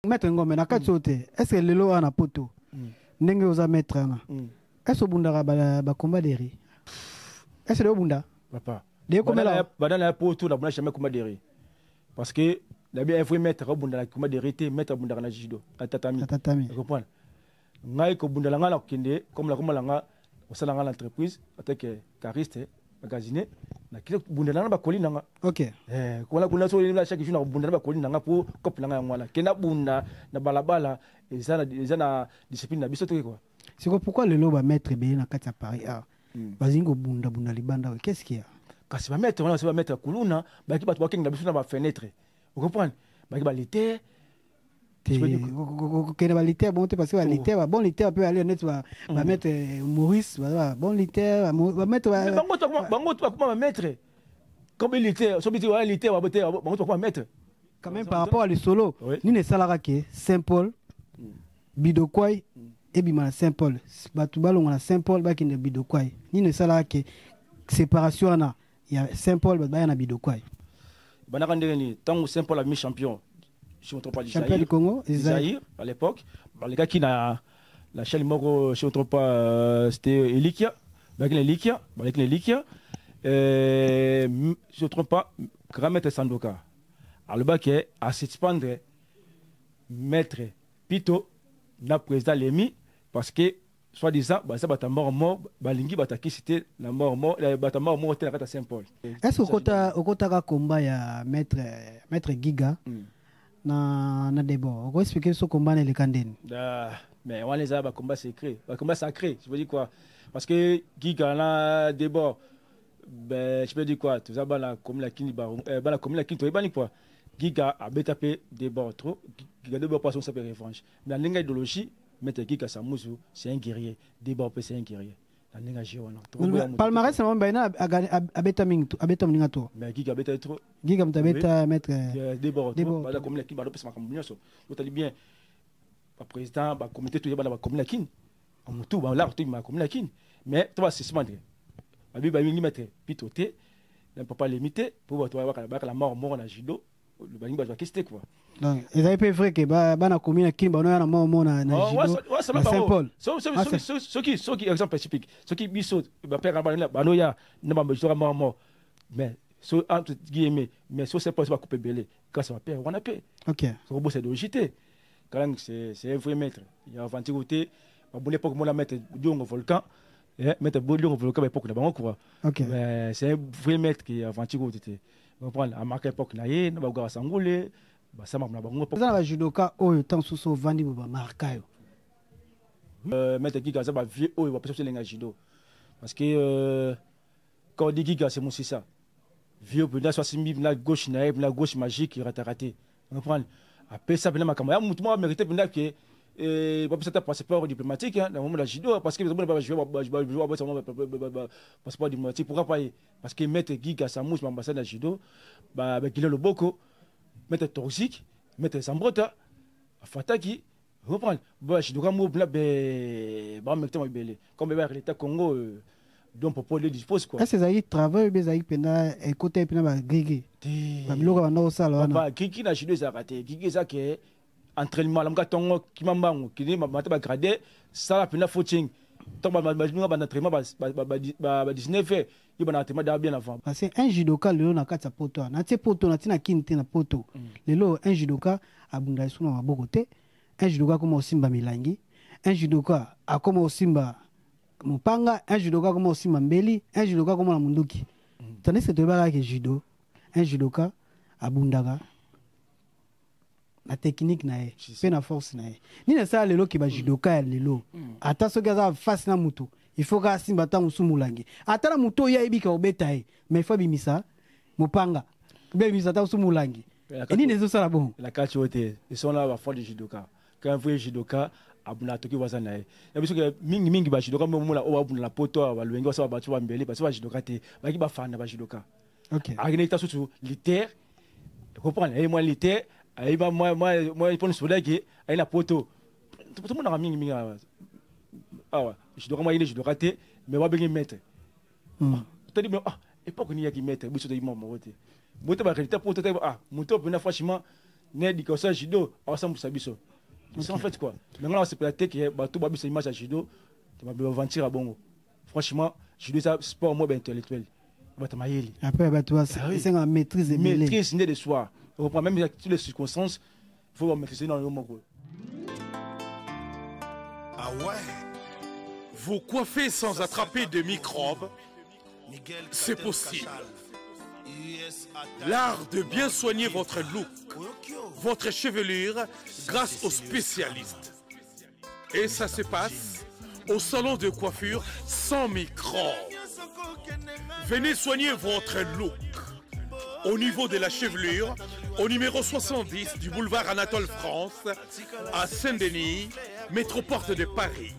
Maître Ngombe na katsote. Est-ce que lelo ana poto? Ndenge oza maître nga. Est-ce que bunda ba combat de riz? Est-ce que bunda? Papa. De comme là. Dans la poto na bunda jamais combat de riz. Parce que la bien faut mettre bunda la combat de riz, mettre bunda na judo, tatami. Tatami. Tu comprends? Ngai ko bunda la nga kende comme la nga osala nga l'entreprise attaque cariste magazine na kile bunda na ba koli nga. OK. Kuna so la chaque jour na bunda na ba koli nga pour couple nga ngwana. Kena bunda na balabala ezana discipline na biso to quoi. C'est pourquoi le loba maître be na kati ya Paris ah. Bazingo bunda libanda qu'est-ce qu'il y a? Kasi ba mettre on va mettre kuluna ba ki ba to kinga biso na ba fenêtre. Vous comprenez? Ba ki ba lité que va littéraire bon parce que littéraire bon littéraire peut aller net va mettre Maurice bon littéraire va mettre bango to comment mettre comme littéraire so biti wa littéraire va boter bango to comment mettre quand même par rapport à le solo ni ne salara ke Saint-Paul Bidokwai et bima Saint-Paul batu balonga na Saint-Paul ba kinde Bidokwai ni ne salara ke séparation na ya Saint-Paul ba na Bidokwai banaka ndeni tango Saint-Paul a mis champion. Je ne me trompe pas, champion du Congo, Isaïr, à l'époque. Les gars qui n'a la chaîne Moro, je ne me trompe pas, c'était Elikia. Avec les Elikia. Je ne me trompe pas, grand maître Sandoka. Alors le bac est à s'expandre, maître Pito, n'a président Lémi, parce que, soi-disant, ça va mort, Balingi va c'était la mort, va mort, était à Saint-Paul. Est-ce que au Kotaka combat, il y a maître Giga? Na débat. On va expliquer ce combat dans les candines. Mais on les a ba combat secret. Ba combat sacré, je veux dire quoi? Parce que Giga là débat ben je peux dire quoi? Tout ça la comme la kini ba la comme la kini to bani quoi? Giga a betapé débat trop. Giga débat pas son s'appelle revanche. Mais la idéologie mettre Giga Samusu, c'est un guerrier. Débat c'est un guerrier. Palmarès c'est même baina abetaming abetaming to mais Giga beta trop Giga mtabeta mettre débat ba comme la kini ba do pesa makambo nyonso totali bien ba président ba comité to ba comme la kini en tout ba là to ma comme la kini mais toi c'est smandre ba mingi mettre pitoté ne peut pas limiter pour toi ba la mort na judo le balingi ba question quoi. Donc ils avaient pas vrai que ba na commune kini ba na mort na judo na Saint-Paul ce qui exemple spécifique ce qui biso ba père ba no ya na ba jora mort mais so entre guillemets mais so c'est pas couper belé quand ça va père on a paix. OK so beau c'est de logité quand c'est un vrai maître il y a aventurité ba bonne époque moi la mettre diongo volcan et mettre diongo volcan ba époque na bango quoi. OK mais c'est un vrai maître qui aventurité on prend à marquer époque na ye na ba gora sangolé ba sama na bango époque na judoka oyo tant sous vandi ba markayo mettre Giga ça va vieux oyo va passer les judo parce que quand on dit Giga c'est mon c'est ça vieux peut-être soit simi la gauche naïve la gauche magique qui raté on prend après ça ma caméra moi mérité peut-être que pas peut-être passeport diplomatique dans le moment de la judo parce que les gens jouer passeport diplomatique pourquoi pas parce que mettre Giga ça mousse ambassade de judo bah avec le Loboko mettre toxique mettre Sambrota Fataki reprendre bah je dois me blabber bah mettre moi belé comme l'état Congo donc pour pouvoir dispose quoi est-ce que ça y travail mais ça y pena côté pena ba gigi ba biloko ba no sala wana ba gigi na judo ça raté gigi ça que entraînement la mkatongo kimambango kini mata ba gradé ça la pena footing donc ba entraînement ba 19 heures il ba entraînement da bien avant parce que un judoka lelo na kati poto na tie poto na tina kinte na poto lelo un judoka abunda suna maboko te un judoka comme Osimba Milangi un judoka akoma Osimba Mupanga un judoka comme Osimba Mbeli un judoka comme la Munduki tandis que tobaka ke judo un judoka abundaka na technique na ye pe na force na ye ni na sala lelo ki ba judoka ya lelo ata soki aza face na mutu il faut ka simba ta musu mulangi ata na mutu ya ibika obeta ye mais faut bimisa Mupanga be bimisa ta musu mulangi ni nezo sala bon la kachote ils sont là à fond du judoka quand un vrai judoka abuna toki wazana ye ya biso ke mingi ba judoka mo mula o abuna la poto ba luengi wasa ba tuwa mbele parce que ba judoka te ba ki ba fana ba judoka OK agene ta sutu liter comprendre et moi liter ai ba moi pour soda ki ai la poto tout le monde a mingi ah ouais judoka moi il judoka te mais wa bengi mettre to di époque ni ya ki mettre biso de mo mote moto ba réalité poto te muto pena franchement né d'éducation judo ça moussa biso c'est en fait quoi maintenant c'est peut-être que bato ba biso image à judo tu vas aventure à bongo franchement judo ça sport moi intellectuel batamayeli après bato c'est une maîtrise de soi on reprend même toutes les circonstances il faut maîtriser dans le moment. Ah ouais. Vous coiffez sans attraper de microbes, c'est possible. L'art de bien soigner votre look, votre chevelure, grâce aux spécialistes. Et ça se passe au salon de coiffure sans microbes. Venez soigner votre look. Au niveau de la chevelure, au numéro 70 du boulevard Anatole France, à Saint-Denis, métroporte de Paris.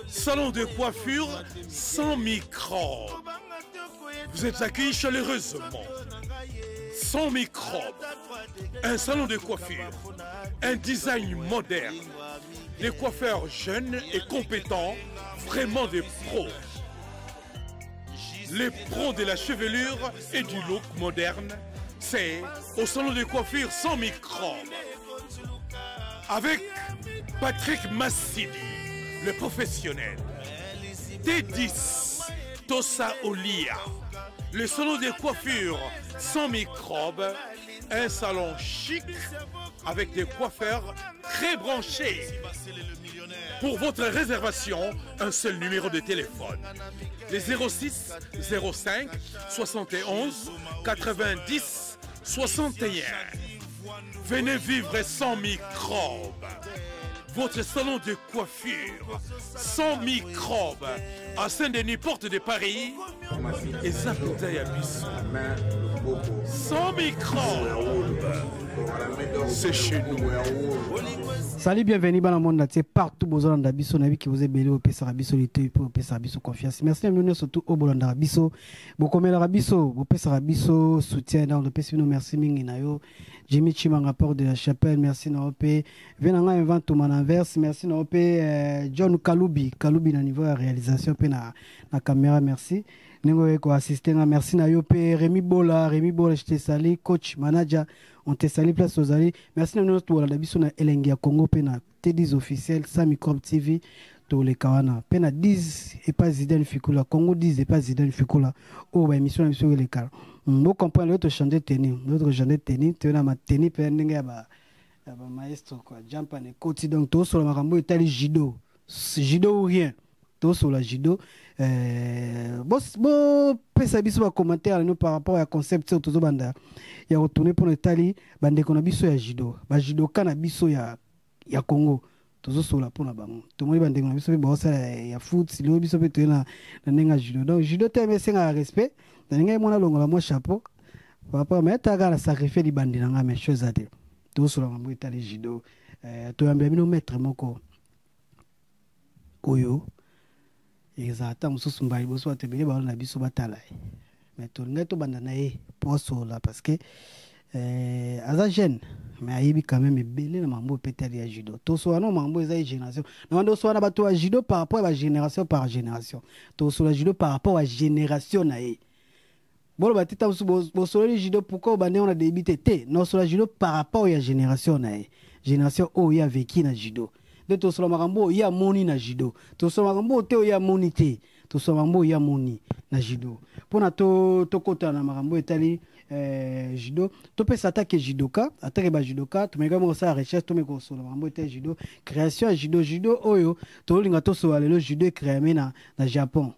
Salon de coiffure sans microbes. Vous êtes accueillis chaleureusement. Sans microbes. Un salon de coiffure. Un design moderne. Des coiffeurs jeunes et compétents, vraiment des pros. Les pros de la chevelure et du look moderne, c'est au salon de coiffure sans microbes. Avec Patrick Massidi, le professionnel. T10, Tosa Olia, le salon de coiffure sans microbes, un salon chic avec des coiffeurs très branchés. Pour votre réservation, un seul numéro de téléphone. Les 06 05 71 90 61. Venez vivre sans microbes. Votre salon de coiffure sans microbes à Saint-Denis, porte de Paris et Zaputa Yabiso. Sans microbes, c'est chez nous. Salut, bienvenue dans le monde. Partout, besoin d'Abiso, Nabi qui vous est belé au Pessarabiso, l'été pour Pessarabiso confiance. Merci, bienvenue surtout au Bolanda Rabiso. Beaucoup de Rabiso, au Pessarabiso, soutien dans le Pessino. Merci, Minginayo. Jimmy Chimang, rapport de la chapelle. Merci, Naopé. Venanga invente au Mananverse. Merci, Naopé. John Kaloubi. Kaloubi, na niveau de réalisation, na caméra. Merci. Nengo eko assistant. Merci, Naopé. Rémi Bola, je te salue. Coach, manager. On te salue place aux alliés. Merci à nous tous. La biso na Elengia Congo pena T10 officiel sans microbe TV to le kawana pena 10 et pas Zidane Fikula Congo 10 et pas Zidane Fikula oh ba émission sur les cas. On comprend l'autre chanter tennis, l'autre chanter tennis, tu na ma tennis pe ndenge ba maestro quoi. Jump and coach donc to sur la makambo itali judo. Judo ou rien. To sur la judo bon pesa biso ba commentaire nous par rapport à concept sur tozo banda ya retourner pour l'Italie bande kona biso ya judo ba judo kana biso ya Congo tozo sola pour na bango to moni bande kona biso ba ça ya foot silo biso pe to na nenga judo donc judo te mais c'est un respect nenga mona longola mo chapeau papa mais ta gara sacrifier di bande nga mais chose à dire to sola mo Italie judo to yamba bino maître moko oyo exactement mususu mbai boso atebele ba na biso batala mais to ngai to banda na ye poso là parce que aza jeune mais ayebi quand même belé na mambo peut-être ya judo to so na mambo eza génération na ndo so na bato ya judo par rapport à génération par génération to so la judo par rapport à génération na ye bolo batita boso le judo pourquoi bande on a débuté té non so la judo par rapport à génération na ye génération o ya vécu na judo de to so makambo ya moni na judo to so makambo te ya moni te to so makambo ya moni na judo pona to kota na makambo etali judo to pesa attaque judoka attaque ba judoka to meka mo sa recherche to meko so makambo etali judo création ya judo oyo to linga to so alelo judo créé na Japon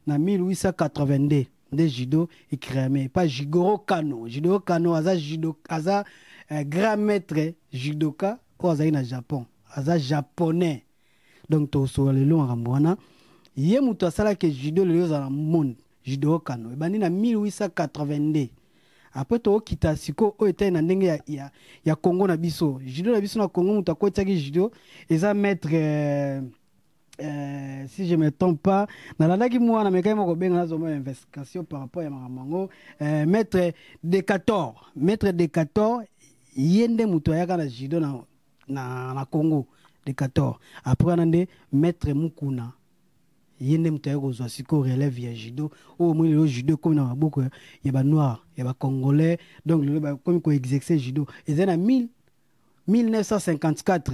na 1882 de judo et créé pas Jigoro Kano aza judo aza grand maître judoka o aza na Japon aza japonais donc to so le long rambwana ye muto asala ke judo le za monde judo Kano bandi na 1882 après to kita siko o était na ndenge ya Congo na biso judo na biso na Congo muto akotaki judo eza maître si je me trompe pas na landaki mwana mekai moko benga na zoma investigation par rapport ya mamango maître Decatur yende muto ayaka na judo na Congo de 14 après on a maître Mukuna yende mutaye kozwa siko relève ya judo o mo le judo comme na maboko ya ba noir ya ba congolais donc le ba comme ko exercer judo et en 1954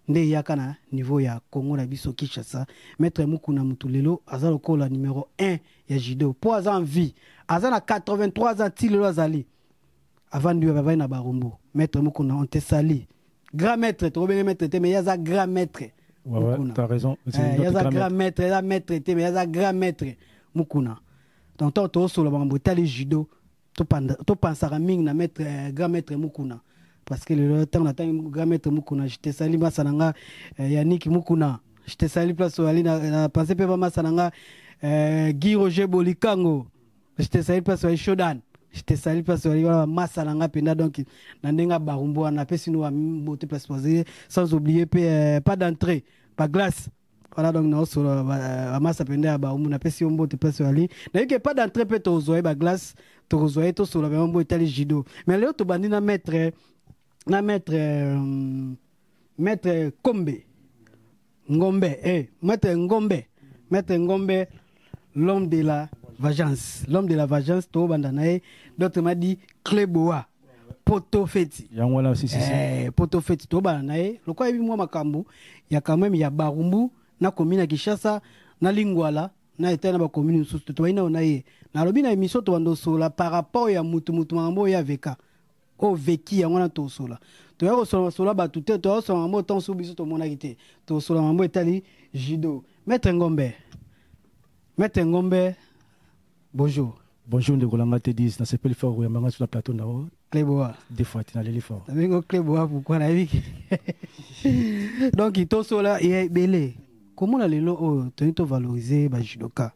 nde yaka na niveau ya Congo na biso Kinshasa maître Mukuna Mutulelo aza lokola numéro 1 ya judo po aza en vie aza na 83 ans tilelo azali avant lui baba na barumbu maître Mukuna on te sali grand maître to bien maître te mais yaza grand maître. Ouais, t'as raison. Yaza grand maître, yaza maître te mais yaza grand maître Mukuna. Donc to solo bambo tali judo to pensera mingi na maître grand maître Mukuna parce que le temps na grand maître Mukuna j'étais sali masananga Yannick Mukuna j'étais sali place ali na penser pe ba masananga Guy Roger Bolikango j'étais sali place ali Shodan j'étais sali place ali masananga penda donc na ndenga barumbo na pesi no bote place posée sans oublier pas d'entrée pas glace. Voilà donc nous sur la masse penda ba on a pesi on bote place ali na que pas d'entrée peut to zoé ba glace to zoé to sur la on bote ali judo mais là to bandi na maître Kombe Ngombe maître Ngombe l'homme de la vengeance to bandanae d'autres m'a dit Kleboa Poto Feti yango là aussi Poto Feti to bandanae le quoi moi makambu ya quand même ya Barumbu na commune Kinshasa na Lingwala na etana ba commune sous to ina onaye na lobi na émission to bando sola par rapport ya mutu mambo ya veka o veki yango na to sola to ya sola sola ba tout to sola mambo ton sou biso to mona kité to sola mambo etali judo maître Ngombe bonjour de Rolanga te disent na sepeli fort ou yamanga sur la plateau na o Kleboa des fois tu n'allais fort avec Kleboa pourquoi na vie donc to sola et belé comment la lelo o to valoriser ba judoka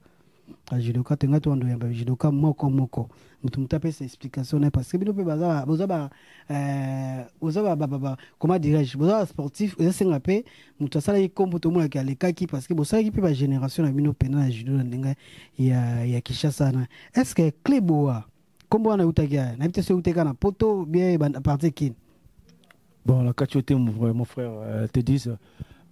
judoka tenga to ando ya ba judoka moko mutu mutape sa explication parce que bino pe baza comment dirais-je baza sportif et senga pe mutu sala yi kombo to mona ki alekaki parce que bosala ki pe ba génération na bino pena na judo na ndenga ya Kinshasa na est-ce que Kleboa kombo na utakia na bitese uteka na poto bien ba partie kin bon la kachote mon frère te disent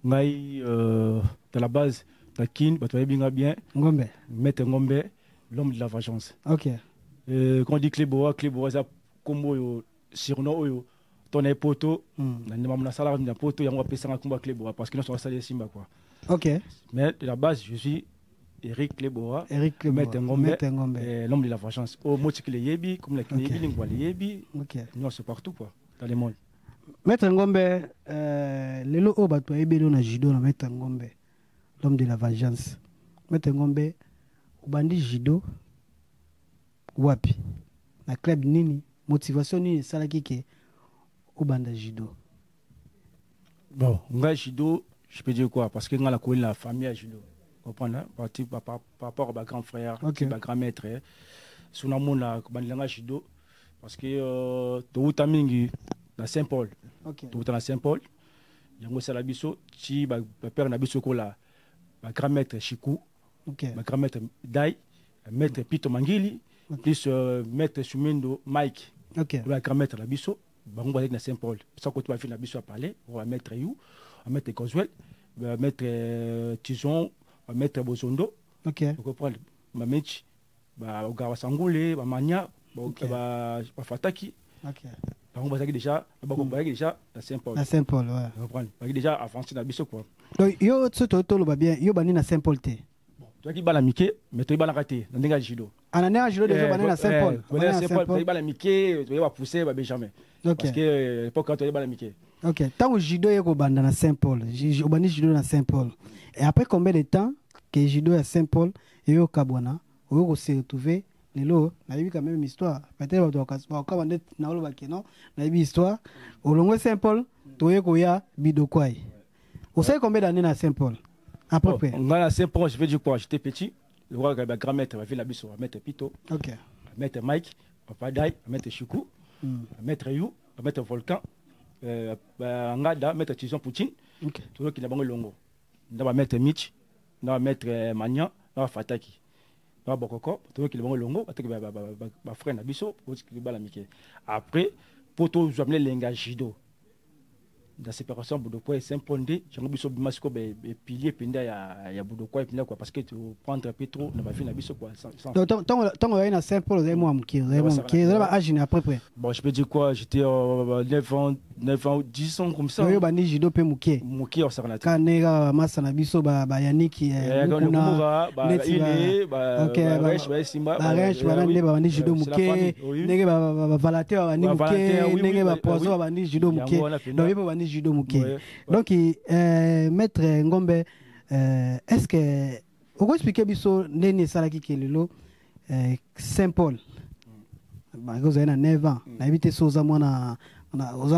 ngai de la base la kin ba to binga bien Ngombe maître Ngombe l'homme de la vengeance. OK. Quand on dit Kleboa ça combo yo surnom oyo ton poto na ndema na sala na poto yango apesa nga combo Kleboa parce que nous sommes salés Simba quoi. OK. Mais de la base je suis Eric Kleboa maître Ngombe l'homme de la vengeance au motikile yebi comme la yebi lingwa yebi. OK. Non c'est partout quoi dans le monde. Maître Ngombe lelo o bato ebelo na judo na maître Ngombe l'homme de la vengeance. Maître Ngombe ubandi judo wapi na club nini motivation nini sala kike ubanda judo bon nga judo je peux dire quoi parce que nga la connais la famille à judo comprendre par rapport à grand frère ba grand maître suna mona bandanga judo parce que to utamingi na Saint-Paul to utana Saint-Paul yango sala biso ti ba père na biso ko la ba grand maître Chikou ba grand maître Dai maître Pito Mangili plus maître Sumendo Mike le grand maître la biso bango avec na Saint-Paul ça côté va faire na biso à parler on va mettre you on va mettre Coswell va mettre Tison on va mettre Bozondo vous comprenez ma mechi ba ogawa sangule ba mania ba fataki bango bazaki déjà ba ko déjà na Saint-Paul ouais vous comprenez ba déjà avancé na biso quoi donc yo to lo ba bien yo bani na Saint-Paul te toi qui bala mike mais toi bala raté na ndenga judo anane judo déjà bani na Saint-Paul bani na Saint-Paul toi bala mike toi va pousser ba Benjamin parce que époque quand toi bala mike tant judo yeko banda na Saint-Paul bani judo na Saint-Paul et après combien de temps que judo à Saint-Paul et yo kabwana o se retrouver lelo na yebi quand même histoire peut-être ba ka bande na lo ba keno na yebi histoire au longo Saint-Paul to yeko ya bidokwai vous savez combien d'années na Saint-Paul à peu près on va à Saint-Paul je vais dire quoi j'étais petit le roi grand maître va faire la biso va mettre Pito mettre Mike papa Dai mettre Chikou mettre You mettre Volcan ngada mettre Tison Poutine tout qui na bango longo on va mettre Mitch on va mettre Magnan on va Fataki on va Bokoko tout qui na bango longo ba frère na biso pour qui bala mike après pour tout amener lenga judo la séparation Boudokwa et Saint-Pondé, j'ai envie de masco pilier penda ya Boudokwa et penda quoi parce que tu prends un peu trop, on va faire la biso quoi. Tant on a Saint-Paul, vous avez moi qui vous avez âge à peu près. Bon, je peux dire quoi, j'étais 9 ans, 10 ans comme ça. Oui, bandi judo pe mukie. Mukie au Sarnat. Kanega masana biso ba Yannick Mukuna ba Ine ba Resh ba Simba ba Resh ba nande ba bandi judo mukie. Nege ba Valater ba bandi mukie, nege ba Pozo ba bandi judo mukie. Donc il bandi judo mukie. Donc maître Ngombe est-ce que vous pouvez expliquer biso nene salaki kelelo Saint-Paul. Bah vous avez 9 ans. Na éviter ça aux amona aux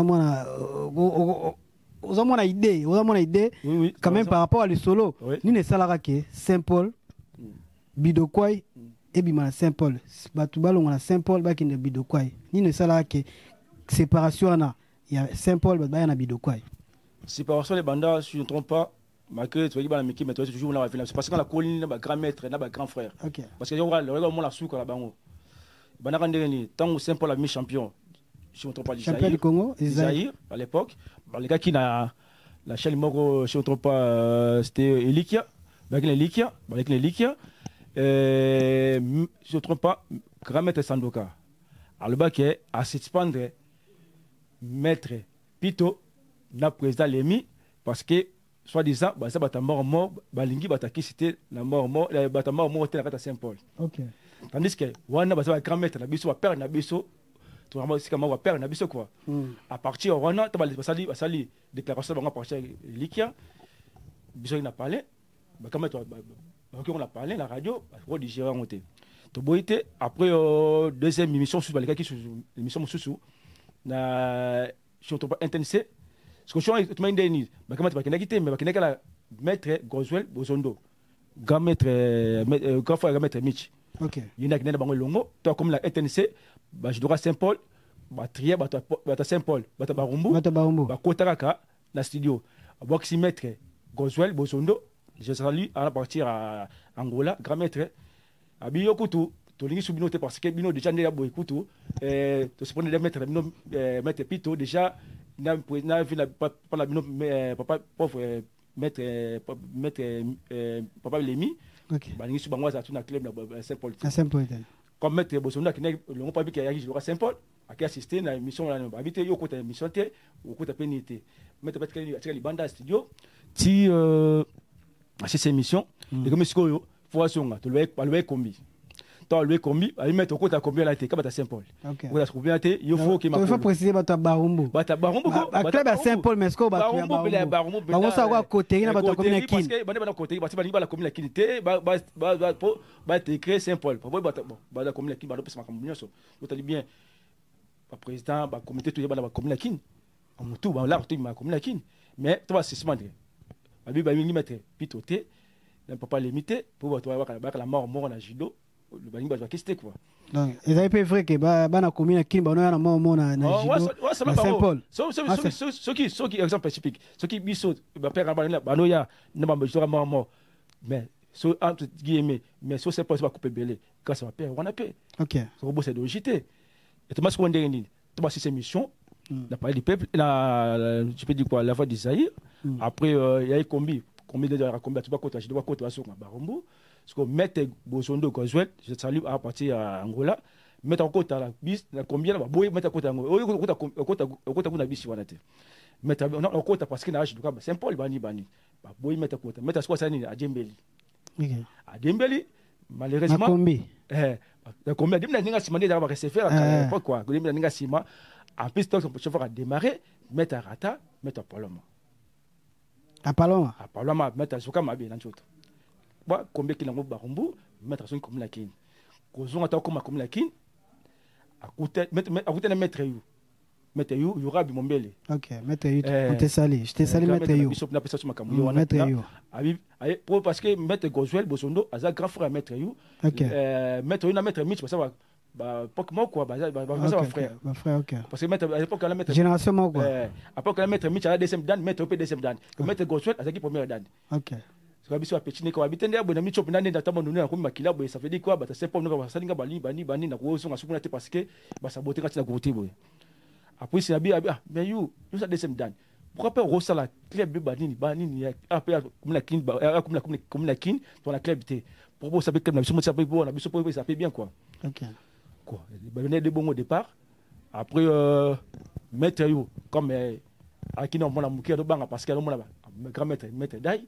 amona idée quand même par rapport à le solo. Ni ne salaki Saint-Paul Bidokwai et bimana Saint-Paul. Batubalo on a Saint-Paul ba kinde Bidokwai. Ni ne salaki séparation na il y a Saint-Paul ba na Bidokwai. Séparation les bandas si je ne me trompe pas. Malgré tu vois mais qui mais toujours là c'est parce que la colline na grand maître na grand frère. Parce que il y aura le regarde la souka là bango. Banaka ndeni tant Saint-Paul a mis champion. Si je ne me trompe pas champion du Congo, Isaïe à l'époque. Les gars qui na la chaîne Moko si je ne me trompe pas c'était Elikia. Avec les Elikia, si je ne me trompe pas grand maître Sandoka. Alors le bac est à s'expandre maître Pito na président Lémi parce que soi-disant bah ça bata mort balingi bata qui c'était la mort bata mort était à Saint-Paul. OK. Tandis que wana bah ça va grand maître na biso va père na biso tout vraiment c'est comme va père na biso quoi. À partir wana tu vas sali déclaration va partir Likia biso n'a parlé bah quand toi on a parlé la radio pour digérer monter. To boité après deuxième émission sur les gars qui sur l'émission sous na sur pas intensé. Ce que je suis en train de dire, c'est que je vais mettre Goswell Bozondo, grand maître Mitch. Il y a un longo, toi comme la RTNC, je dois Saint-Paul, trier Saint-Paul, Barumbu, Kotaraka, la studio. Si maître Goswell Bozondo, je salue à partir à Angola, grand maître, à Biyokutu. Tu as dit parce que Bino déjà n'est pas beaucoup. Tu se prends des maîtres Pito déjà. N'a vu pas la papa pauvre mettre papa Lémi bah ni sur bango ça tout na club na Saint-Paul comme mettre Bosona qui n'est le pas qui a joué à Saint-Paul a qui assisté na émission là habité yo côté émission té au côté pénité mettre peut-être les bandes studio ti à cette émission et comme ce yo faut songa tu le combi toi le combi il met au côté combien la té comme à Saint-Paul vous la trouvez à té il faut qu'il m'a faut préciser bata Barumbu club à Saint-Paul mais sco ba Barumbu ba ça quoi côté na bata commune kin parce que bana côté parce que bana la commune kin té ba te créer Saint-Paul ba la commune kin ba pesa makambo nyonso vous allez bien ba président ba comité tout bana ba commune kin en tout ba là tout ma commune kin mais toi c'est smandre ba mi mettre pitoté ne peut pas limiter pour toi ba la mort na judo le balingo va quitter quoi. Donc ils avaient pas vrai que bana commune kin ba na mort na judo na Saint-Paul. Ce qui exemple typique ce qui biso ba père ba no ya na ba judo mort mais so entre guillemets mais so c'est pas couper belé quand ça va père on a paix. OK. Ce robot c'est de logité. Et Thomas Kondé ni Thomas c'est mission la parole du peuple la je peux dire quoi la voix d'Isaïe après il y a combi de combi tu vas côté je dois côté à Songa Barumbu. Ce que mettre Bozondo Goswell, je salue à partir à Angola, mettre en côté la bis, la combien là, boy mettre en côté Angola, côté na bis wana te. Mettre en côté parce que na âge du cas Saint-Paul bani, boy mettre en côté, mettre quoi ça ni à Djembeli. À Djembeli, malheureusement. La combien de ninga simandé d'avoir recevoir à l'époque quoi, de ninga sima, en plus ton chauffeur a démarré, mettre à Rata, mettre à Paloma. À Paloma. À Paloma, mettre à Soka Mabi dans tout. Bah combien qu'il a mot Barumbu mettre son comme la kin kozonga ta comme la kin à côté mettre you il y aura bi mombele. OK mettre you on te salue je te salue mettre you mettre you pour parce que mettre Goswell Bosondo a grand frère mettre you mettre you na mettre Mitch parce que bah Pokémon quoi bah frère OK parce que mettre à l'époque la mettre génération moi quoi après que la mettre Mitch à la deuxième dan mettre au deuxième dan mettre Goswell à qui première dan. OK Parce que petit ne quoi bitende abona micho pinane da tamo nuna ko makila boy ça veut dire quoi ba c'est pas nous ça ninga bani na ko so ngasukuna te parce que ba saboter ka tina côté boy après c'est abi mais you ça deuxième dan pourquoi pas rosa la club de banini après comme la kin comme la kin dans la club té pour ça peut club na biso ça peut bon na biso ça peut bien quoi. OK. Quoi. Bah venait de bon au départ. Après mettre yo comme aki non mona mukia do banga parce que mona grand maître dai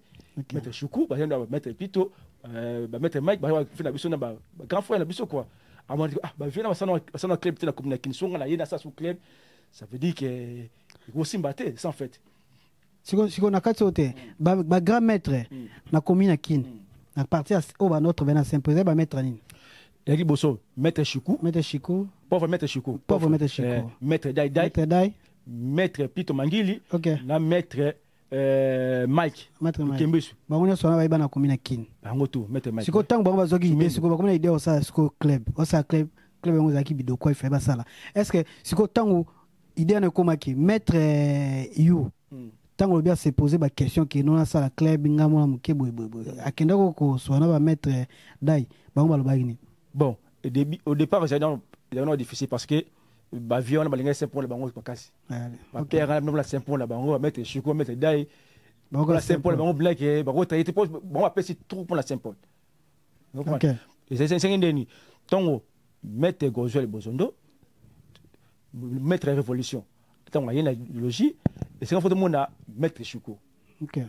mettre choukou ba mettre pito ba mettre Mike ba fait na biso na ba grand frère na biso quoi. À moi ah bah viens ça dans club té la comme la kin songa na yena ça sous club. Ça veut dire que aussi mbaté ça en fait. Si on a quatre autres, ba grand maître na commune kin. Na partir au ba notre vena s'imposer ba maître ni. Yaki bosso maître Chikou, pauvre maître Chikou, maître Dai, maître Pito Mangili, na maître Mike, Kembisu. Ba on so na ba na commune kin. Ba ngoto maître Mike. Siko tango ba bazoki idée siko ba comme idée ça siko club on a qui bido quoi il fait ba ça là. Est-ce que siko tango idée na komaki maître you tango bien se poser ba question que non ça la club ngamo na muke boy akenda ko so na ba maître Dai ba on ba lo ba ni. Bon, au départ, c'est difficile parce que bah vieux on a balinga simple la bango pakasi. Ma père a la simple la bango va mettre Chico mettre Dai. Bango la simple la bango black et bango traité pour bon appelle c'est trop pour la simple. OK. Et c'est un deni. Tongo mettre Gozo le Bozondo mettre révolution. Tongo y a une logique et c'est en fait monde à mettre Chico. OK.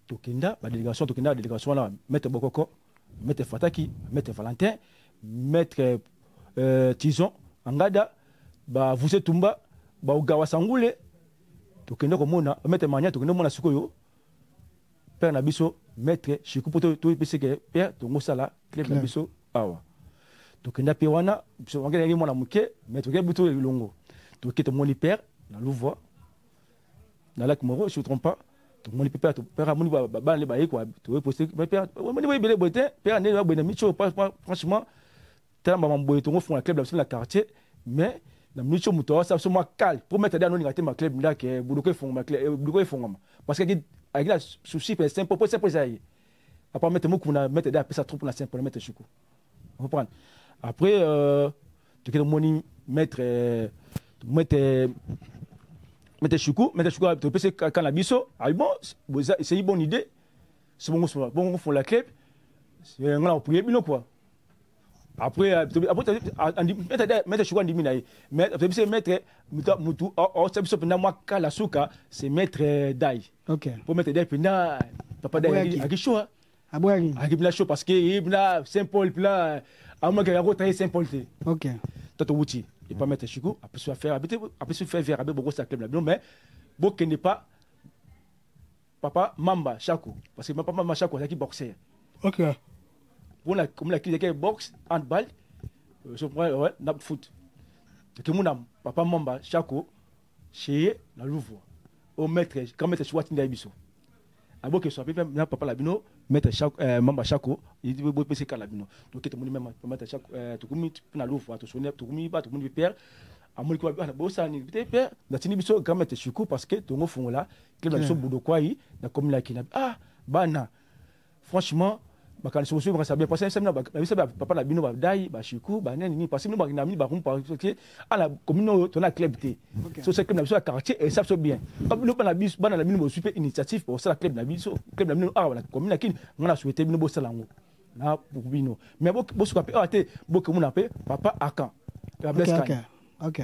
Tokenda la délégation là mettre Bokoko mettre Fataki, mettre Valentin, mettre Tison, Angada, ba Vuse Tumba, ba Ugawa Sangoule, tokende komona, mettre Mania, tokende mona Sukoyo, Père Nabiso, mettre Chikupoto, tout que Père, Tongo Sala, Clef Nabiso, Awa. Tokende Pewana, Songé ni mona Muke, mettre Gebuto et Longo. Tokende moni Père, na Louvois, na Lac Moro, je ne me trompe pas. Tout le monde peut père amoni ba les bailler quoi tu poster père amoni ba belé boté père né ba na micho franchement tellement mamboy to fond la club la quartier mais na micho muto ça so moi cal pour mettre dans ngate ma club là que buduko fond ma club buduko fond parce que avec la souci c'est simple pour ça à pas mettre beaucoup na mettre ça trop pour la simple mettre chuko on comprend après tu que moni mettre Choukou, tu peux quand la biso, ah bon, c'est une bonne idée. C'est bon, on fait la club. C'est un grand prier, quoi. Après, mettre Choukou en diminaï. Mais tu peux mettre Moutou, c'est mettre Dai. OK. Pour mettre Dai, puis là, papa Dai, à chaud. À la chaud parce que il a Saint-Paul, là, à moins qu'il y ait un Saint-Paul. OK. Toto Wouti. Et pas mettre Chico, après se faire vers beaucoup de club là, mais beaucoup n'est pas papa Mamba Chako, parce que papa Mamba Chako c'est qui boxeur. OK. Pour la comme la qui boxe handball, je prends ouais, nap foot. Que mon am papa Mamba Chako chez la Louvois. Au maître quand mettre Swat Ndabiso. Abo que soit même papa Labino mettre Mamba Chako, il dit beau PC Calabino. Donc tout le monde même mettre Chako tout comme na Louvois, tout sonner tout comme pas tout le monde père. Amoni ko ba bossa ni père, na tini biso quand mettre Chiko parce que tout fond là, que la biso bodo quoi yi, na comme la kina. Ah, bana. Franchement, ba kan so ba sabe parce que na papa Labino ba Dai ba Chiko ba nani parce que nous ba na mi ba rum parce que à la commune to na club té. So c'est comme na biso quartier et ça so bien. Comme nous na biso ba na Labino super initiative pour ça la club na biso, club na Labino ah la commune kin ngana souhaiter bino bo salango. Na pour bino. Mais bo so kapé ah té bo que mon appé papa Akan. OK.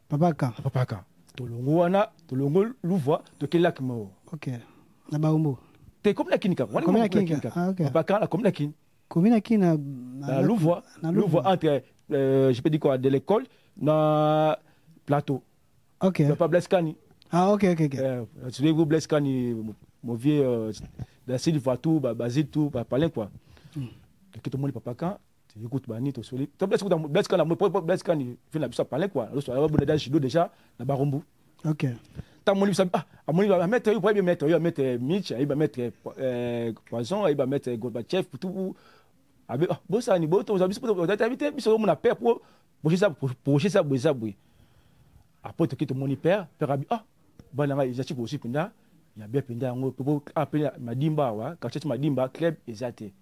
Papa Akan. Tolongo wana, tolongo Louvois, to kelak mo. OK. Na baumbo. T'es comme la kinika. Comme la kinika. Papa Akan la comme la kin. Comme la kin na Louvois entre je peux dire quoi de l'école na plateau. OK. Papa Bleskani. Ah OK. Tu veux Bleskani mon vieux da Silva tout Basile tout parler quoi. Que tout le monde papa Akan écoute bani to soli to Bleskani moi Bleskani fait la biso parler quoi. Alors ça va judo déjà na Barombu. OK. Tant mon livre mon livre mettre il mettre Mitch il va mettre Poison il va mettre Gorbachev tout avec bossa ni boto za biso t'inviter biso mon père pour ça après to quitte mon père abi bana il jati aussi pinda il y a bien pinda ngo pour appeler Madimba wa quand tu Madimba club exacté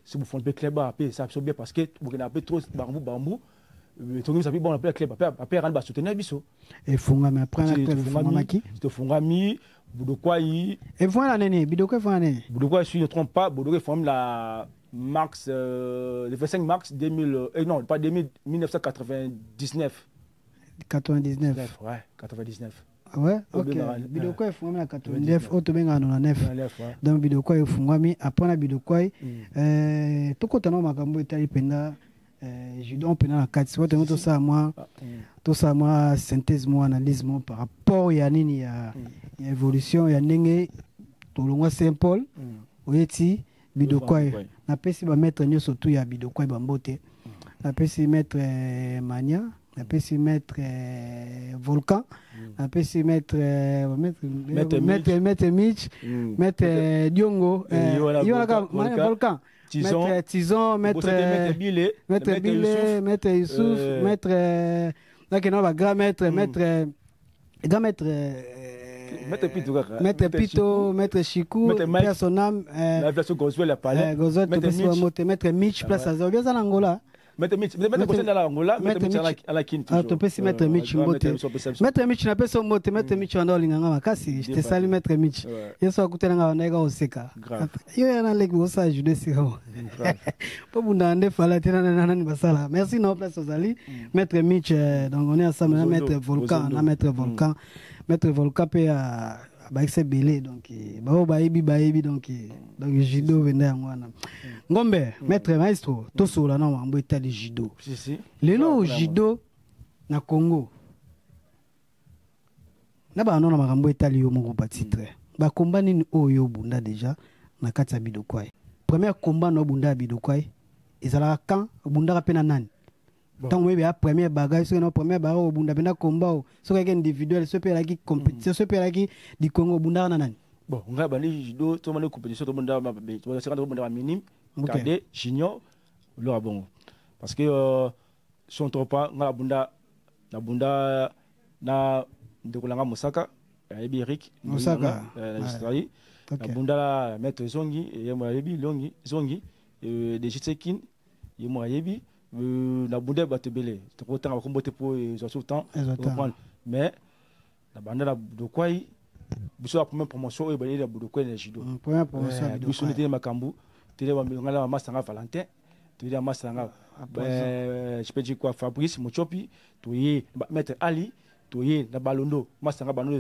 si vous fondez club après ça bien parce que vous n'avez pas trop bambou tongi sapi bon après club après rendre soutenir biso et funga mais après na club funga qui to funga mi Budokwai et voilà nene Bidokwai funga nene Budokwai si je ne trompe pas Budokwai forme la mars le 25 mars 2000 non pas 1999 99 ouais 99 ouais ok Bidokwai funga na 99 auto benga na 9 donc Bidokwai funga mi après na Bidokwai tokota na makambo etali penda judo on peut dans la carte soit tout ça moi synthèse moi analyse moi par rapport ya nini ya évolution ya ndenge tolongwa Saint Paul oyeti Bidokwai na pesi ba mettre nyoso tout ya Bidokwai bambote na pesi mettre Mania na pesi mettre Volcan na pesi mettre Mitch mettre Diongo Volcan Tison, Maître Bile, Maître Youssouf, Maître Maître Pito, Maître Chikou, Père Sonam, Maître Mitch, place à Zao, bien ça l'Angola. Maître Mitch na pesa mote Maître Mitch ndo linganga makasi je te salue Maître Mitch yeso akutana nga ndega oseka yo yana leki osa jude sika po bunda nde fala tena nani basala merci no place ozali Maître Mitch donc on est ensemble na Maître Volcan Maître Volcan pe ba exebele donc ba yebi donc judo venda ngwana ngombe Maître Maestro tosola na mambo etali judo lelo judo na Congo na ba nona makambo etali yo moko ba titre ba combat nini oyo bunda déjà na kati ya Bidokwai premier combat no bunda Bidokwai ezala quand bunda pe na nani tant oui bien premier bagage c'est no premier bagage au bunda benda combat so ka individuel so pe la ki compétition so pe la ki di Congo bunda na nani bon nga bani judo to mane compétition to bunda ma be to se bunda minime cadet junior lo bon parce que si on trompe pas nga bunda na de kolanga Mosaka yebi Eric Mosaka Australie na bunda la maître Zongi et moi yebi Longi Zongi de Jitsekin et moi yebi na bunda batebele to autant ba kombote po zo temps mais la banda la Bidokwai biso la première promotion et balé la Bidokwai na judo première promotion biso n'était makambu télé wa ngala masanga Valentin télé masanga je peux dire quoi Fabrice Mochopi toyé maître Ali toyé na Balondo masanga Balondo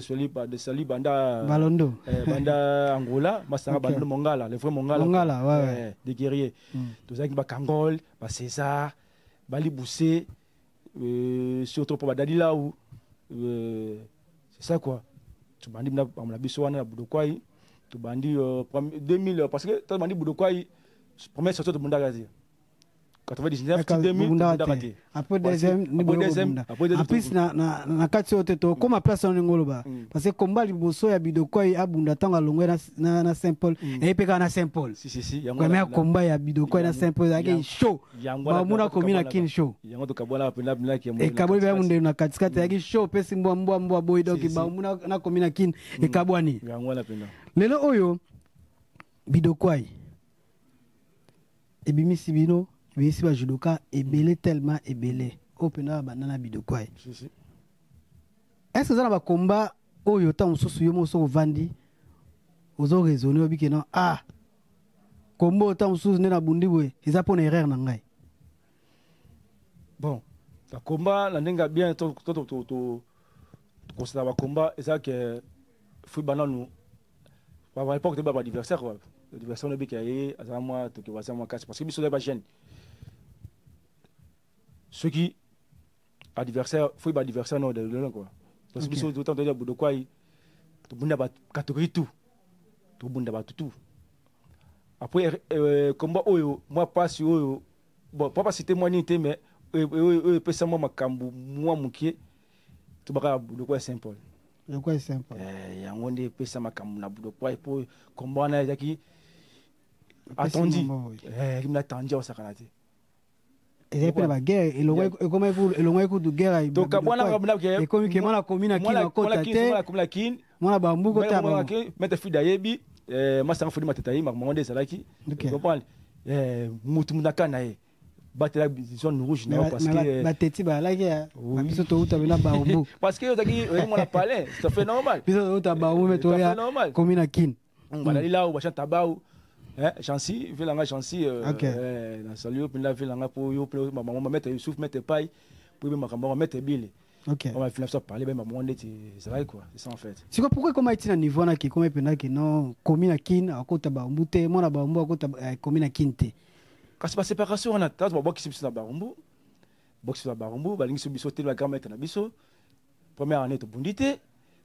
de Sali banda Balondo banda Angola masanga Balondo Mongala le frère Mongala ouais des guerriers tozaki ba Kangol ba César Bali Boussé surtout pour Badadila ou c'est ça quoi tu bandi na biso wana na Bidokwai tu bandi 2000 parce que tu bandi Bidokwai première sortie de Bunda Gazi 99 2000 après deuxième en plus na kati yote to comme place en ngoloba parce que combat liboso ya Bidokwai abunda tanga longwe na Saint Paul et peka na Saint Paul si premier combat ya Bidokwai na Saint Paul yake show ba muna komina kin show yango to kabona pena ki e kaboli ba munde na kati yake show pesi mbwa boy donc ba muna na komina kin e kabwani yango na pena lelo oyo Bidokwai e bimisi bino bimisi ba judoka ebele tellement ebele opena banana Bidokwai est-ce que ça va combat oyo ta mususu yo moso vandi ozo raisonner obike non combo ta mususu ne na bundi boye eza pona erreur na ngai bon la combat la ndenga bien to considère ba combat et ça que fui bananu à l'époque de ba adversaire quoi l'adversaire ne bikaye azama moi to ke wasa moi casse parce que biso ba jeune ceux qui adversaire fui ba adversaire non de quoi parce que biso autant de Bidokwai to bunda ba catégorie tout to bunda ba tout après combat oyo moi pas si oyo bon pas citer moi ni té mais pesa moi makambu moi mukie to baka Bidokwai Saint Paul Bidokwai Saint Paul yango nde pesa makambu na Bidokwai po combat na yaki attendu il m'a attendu au sakanate et puis la guerre et comment vous et le coup de guerre donc et comme que mona komina kina kota te mona bambuko ta mettre fida yebi masanga fodi mateta yi mamonde salaki comprendre mutu munaka na ye battre la zone rouge parce que bateti ba la ya biso to uta bina ba ombu parce que on a parlé ça fait normal biso uta ba ombu to ya komina kin voilà là où va chanter tabau chansi velanga chansi na salio puis la velanga pour yo maman mettre Youssouf mettre paille pour maman mettre bile. OK. On va finir ça parler même maman c'est vrai quoi, c'est ça en fait. C'est quoi pourquoi comment est-il à niveau na qui comme pena que non komina kin akota ba ombu te mona ba ombu akota komina kin te. Quand c'est pas séparation on a tas ba box na ba ombu. Box na ba ombu ba lingi biso te la grand mettre na biso. Première année to bundité,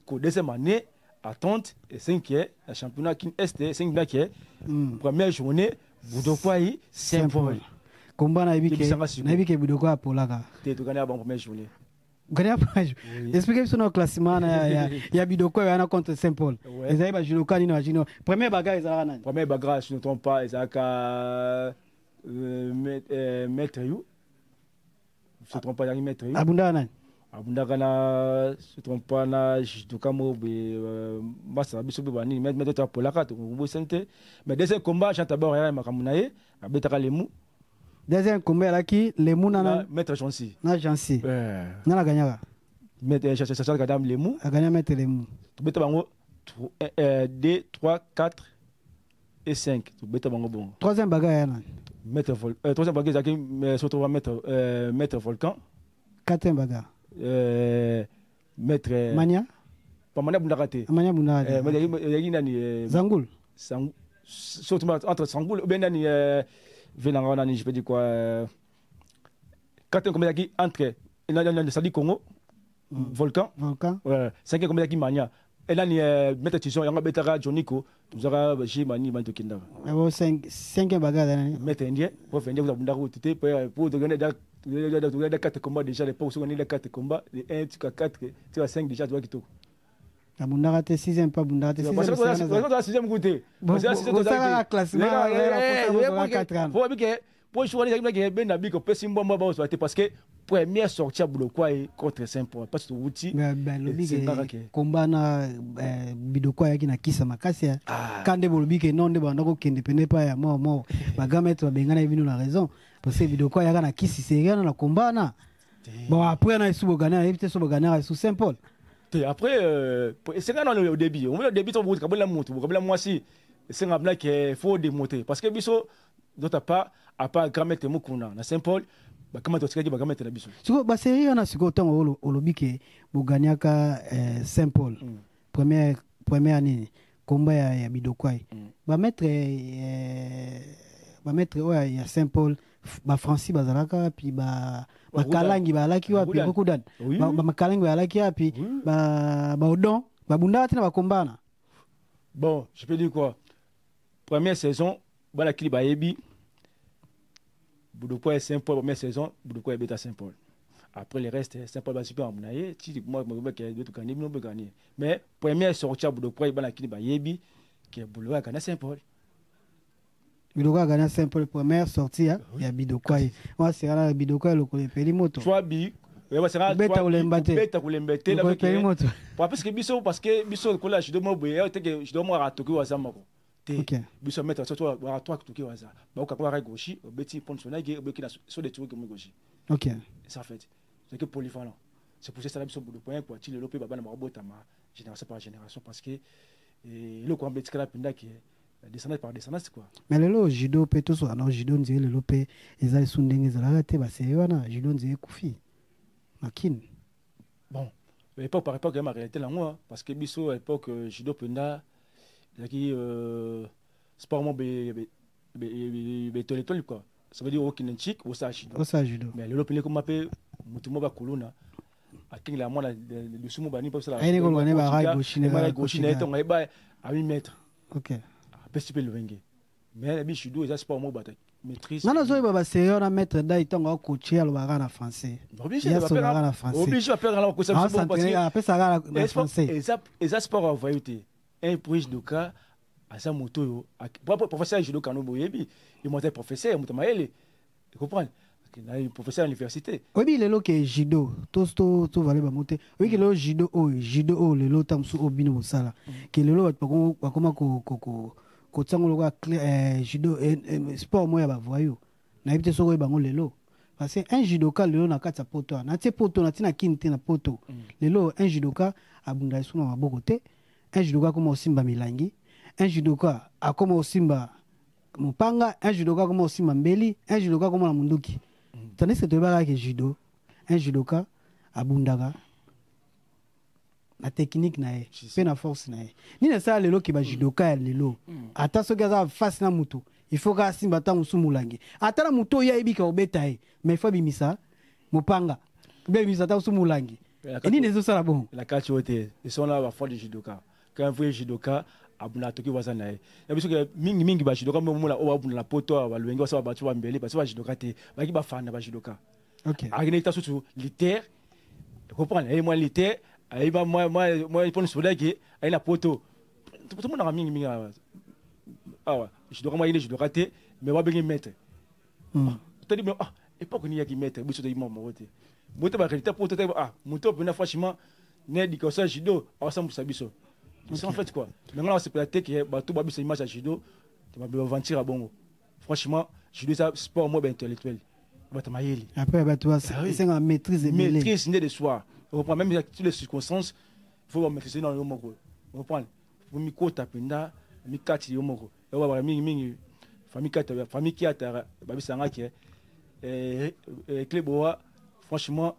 ko deuxième année attente et cinquième la championnat kin est 5 black première journée Budokwayi Saint-Paul. Combat na ibike Budokwa polaka. Tu gagner la première journée. Gagner page. Expliquez sur notre classement ya Budokwa yana contre Saint-Paul. Ezali ba judoka ni na jino. Première bagarre ezala nani? Première bagarre je ne trompe pas ezaka maître you. Je ne trompe pas maître you. Abunda nani? Abunda kana je ne trompe pas na judoka mo be masa biso be bani mettre ta polaka to bo sente. Mais deuxième combat chantaba ya makamunaye abetaka lemu. Deuxième combat là qui lemu na maître Jansi. Na Jansi. Na la gagnaka. Maître chacha gadam lemu. A gagné maître lemu. To beta bango 2 3 4 et 5. To beta bango bon. Troisième bagarre ya nani? Troisième bagarre zaki surtout va maître Volcan. Quatrième bagarre. Maître Mania. Pas Mania Bundakate. Mania Bundakate. Mais nani Zangoul. Surtout entre Zangoul ou bien nani venanga nani je peux dire quoi quatrième combat qui entre nani Sadi Congo Volcan. Cinquième combat qui Mania. Et là, mettre attention, il y a Betara Joniko, nous avons Jimani Bantokinda. Cinquième bagarre. Mettre Indien, pour venir vous avoir pour donner des 4 combats déjà, les pauses, on est les 4 combats, les 1, tu as 4, tu as 5 déjà, tu vois qui tout. La Bundara 6e, pas Bundara 6e. Parce que la 6e côté. Parce que la classement, pour choisir les ben nabi ko pesi mbomba ba oswate parce que première sortie à Budokwayi contre Saint-Paul parce que outil lobi combat na Budokwayi qui na kisa makasi kande bolobi ke non de banda ko kende pene pa ya mo bagamettre bengana ibinu la raison parce que Budokwayi na kisi c'est na combat na bon après na isu bogana éviter so bogana sous Saint-Paul. Après c'est quand au début on veut le début on vous kabela moto kabela moi si c'est un blague qu'il faut démonter parce que biso d'autre part à part Gramete Mukuna na Saint-Paul ba kama to tikaki ba Gramete na biso siko ba série na siko tango olobike boganyaka Saint-Paul première année combat ya Budokwayi ba mettre ouais ya Saint-Paul ba Francis bazalaka puis ba Kalangi ba laki wapi beaucoup dan ba Kalangi ba laki wapi ba Odon ba Bunda tina ba kombana. Bon je peux dire quoi première saison ba la kili ba yebi Budokwayi Saint-Paul première saison Budokwayi beta Saint-Paul après le reste Saint-Paul va super amnaye ti moi me que d'autres gagner non gagner mais première sortie Budokwayi ba la kili ba yebi que Budokwayi gagner Saint-Paul. Budokwayi gagner Saint-Paul première sortie ya Budokwayi on va serra la Budokwayi le peli moto 3 bi ouais sera beta ulembete la peli moto parce que biso ko la je dois moi je dois moi atoki wazamako. OK. Biso mettre sur toi à toi que tu waza. Ba ka kwa gauche, beti pon sonage, obeki na so de trucs comme gauche. OK. Ça fait. C'est que polyvalent. C'est pour ça que biso boulot point pour tirer le baba na mabota ma génération par génération parce que le ko ambeti kala pinda qui descendant par descendant quoi. Mais le judo peto so na judo nzé le lopé ezali sundenge ezala te ba c'est wana judo nzé kufi. Makin. Bon, l'époque par époque ma réalité là moi parce que biso à l'époque judo pinda qui sport mo be tolitoli quoi ça veut dire aucun chic ou ça judo mais le lopé comme appelle mutumo ba kuluna akingi la mona de sumo bani pas ça ai ne ko ngane ba rai gauche ne to ngai ba à 8 mètres. OK petit peu le vengue mais le judo ça sport mo ba maîtrise non zo ba sérieux na mettre dai tonga coacher al ba na français obligé de faire la ko ça parce que après ça na français et ça sport en vérité un prise de cas à sa moto professeur judo kano boyebi il montait professeur mutamaele tu comprends il professeur à l'université oui le que judo to vale ba monter oui que le judo le lo tamsu obino sala que le lo ba koma ko tsango lo judo sport moya ba voyo na ibite soko ba ngolelo parce que un judoka lelo na kati ya poto na tie poto na tina kinte na poto lelo un judoka abunda isuna maboko te un judoka koma osimba milangi un judoka akoma osimba mupanga un judoka koma osimba mbeli un judoka koma na munduki tandis que toyebaka ke judo un judoka abundaka na technique na ye mpe na force na ye nini esala lelo ke bajudoka ya lelo ata soki aza face na mutu il faut ka asimba ata mosu mulangi ata na mutu oyo ayebika kobeta ye mais il faut abimisa mopanga mpe abimisa ata mosu mulangi nini ezosala bongo lakati oyo te esona bafond de judoka quand voye judoka abunda toki waza na ye ya biso ke mingi bajudoka momona oyo babunda na poto balwengi basala bato bambele parce bajudoka te baki bafanda bajudoka akende ita susu litaire comprendre ye mwa litaire ayeba moi pone soda ke ay na poto tout le monde a mingi awa judoka moi il est judoka te mais wa bengi maître to di époque ni ya ki maître biso de mama wote bote ba réalité poto te moto pena franchement né di kosa judo awasam biso c'est en fait quoi maintenant c'est peut-être que ba tout ba biso image à judo tu va aventure à bongo franchement judo ça sport moi ben intellectuel ba tamayeli après ba toi c'est une maîtrise de soi. On reprend même toutes les circonstances, il faut maîtriser dans le mot. On reprend. Vous m'y côte pinda, m'y catch le mot. Et voilà, mingi famille qui a ta babi sanga qui est Cléboa. Franchement,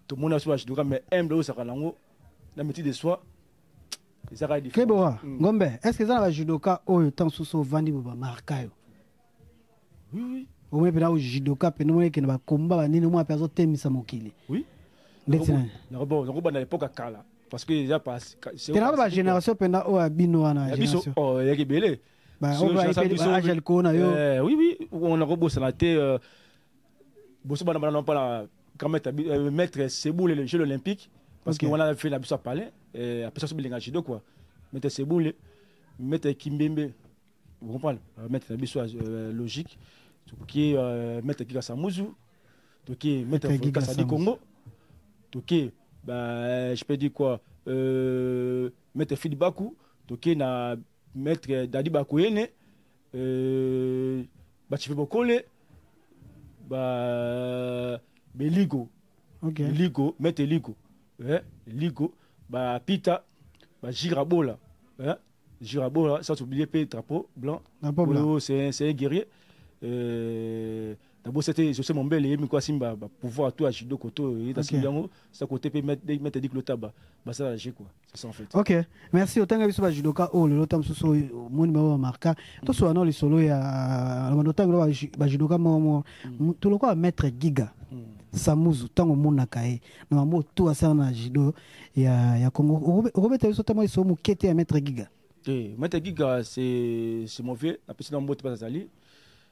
tout le monde a su acheter mais aime le ça lango, la maîtrise de soi. Ça va différent. Cléboa, Gombe, est-ce que ça va judoka au temps sous vandi boba markayo? Oui. Au moins pena au judoka pena que na combat ba nini mo apezo temisa mokili. Oui. On a l'époque à Kala. Parce que déjà, c'est la génération pendant Abino. Oh, il y a qui belé. Oui, on a rebossé la tête. Mettre Séboul et les Jeux Olympiques. Parce qu'on a fait la bise à Palais. Et après ça, c'est bien Jido quoi. Mettre Séboul, mettre Kimbembe. Vous comprenez? Mettre la bise logique. Qui mettre Kika Samouzou. Qui mettre Kassadi Congo. Ok, bah, je peux dire quoi Maître Philippe Bakou, ok, na Maître Dadi Bakouyene, bah, tu fais beaucoup bah, Ligo, ok, Ligo, Maître Ligo, Ligo, bah, Pita, bah, Girabola, Girabola, sans oublier le drapeau blanc, c'est un guerrier. D'abord c'était je sais mon bel et quoi simba pouvoir tout à judo koto et dans ça côté peut mettre dit clotaba bah ça j'ai quoi c'est ça en fait. OK, merci autant que biso judoka o le lotam suso moni ba marka to so na le solo ya la manota ba judoka mo to le quoi mettre giga Samuzu tango mona kae na mambo tout à ça na judo ya Congo robeta biso tamo so mo kete ya mettre giga. Mettre giga c'est mauvais la petite mbote pas azali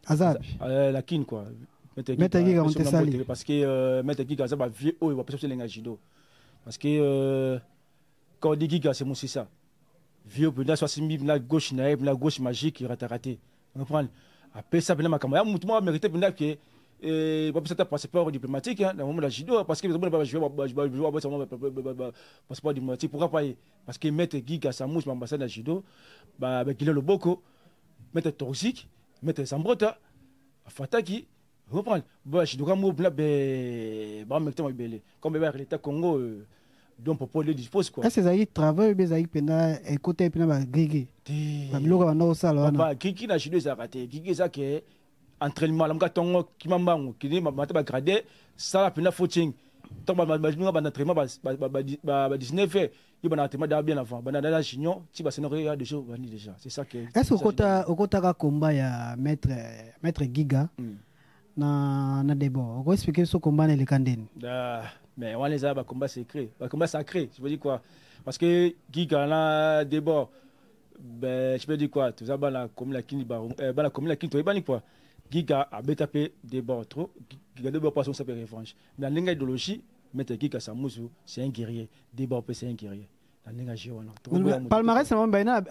Azabi. La kin quoi. Mettre giga on te sali. Parce que mettre giga ça va vieux il va pas sur les judo. Parce que quand on dit giga c'est mon c'est ça. Vieux peut là soit la gauche naïve, la gauche magique qui raté. On comprend. Après ça ben ma camarade moi mérité ben que pas ça ta passeport diplomatique hein dans le moment de la judo parce que vous pas jouer passeport diplomatique pourquoi pas parce que mettre giga ça mousse ambassade de judo bah avec le Loboko mettre toxique mettre Sambrota Fataki reprendre bah je dois mouvoir bah mettre belé comme l'état Congo donc pour pouvoir le dispose quoi est-ce que ça y travail mais ça y pena côté pena ba grigué ba biloko ba no sala ba kiki na judo ça raté kiki ça que entraînement la mkatongo kimambango kini mata ba gradé ça la pena footing donc ba entraînement ba 19 heures il va entraînement bien avant ba na junior ti ba scénario de jeu déjà c'est ça que est-ce que au kota combat ya maître giga na debo on expliquer ce combat le kandeni mais on les a ba combat secret je veux dire quoi parce que giga na debo ben je peux dire quoi tout ça ba la comme la kini ba la comme la kini to ba ni quoi giga a betapé debo trop giga debo pas son s'appelle revanche dans l'idéologie mettre giga Samuzu c'est un guerrier debo c'est un guerrier palmarès c'est même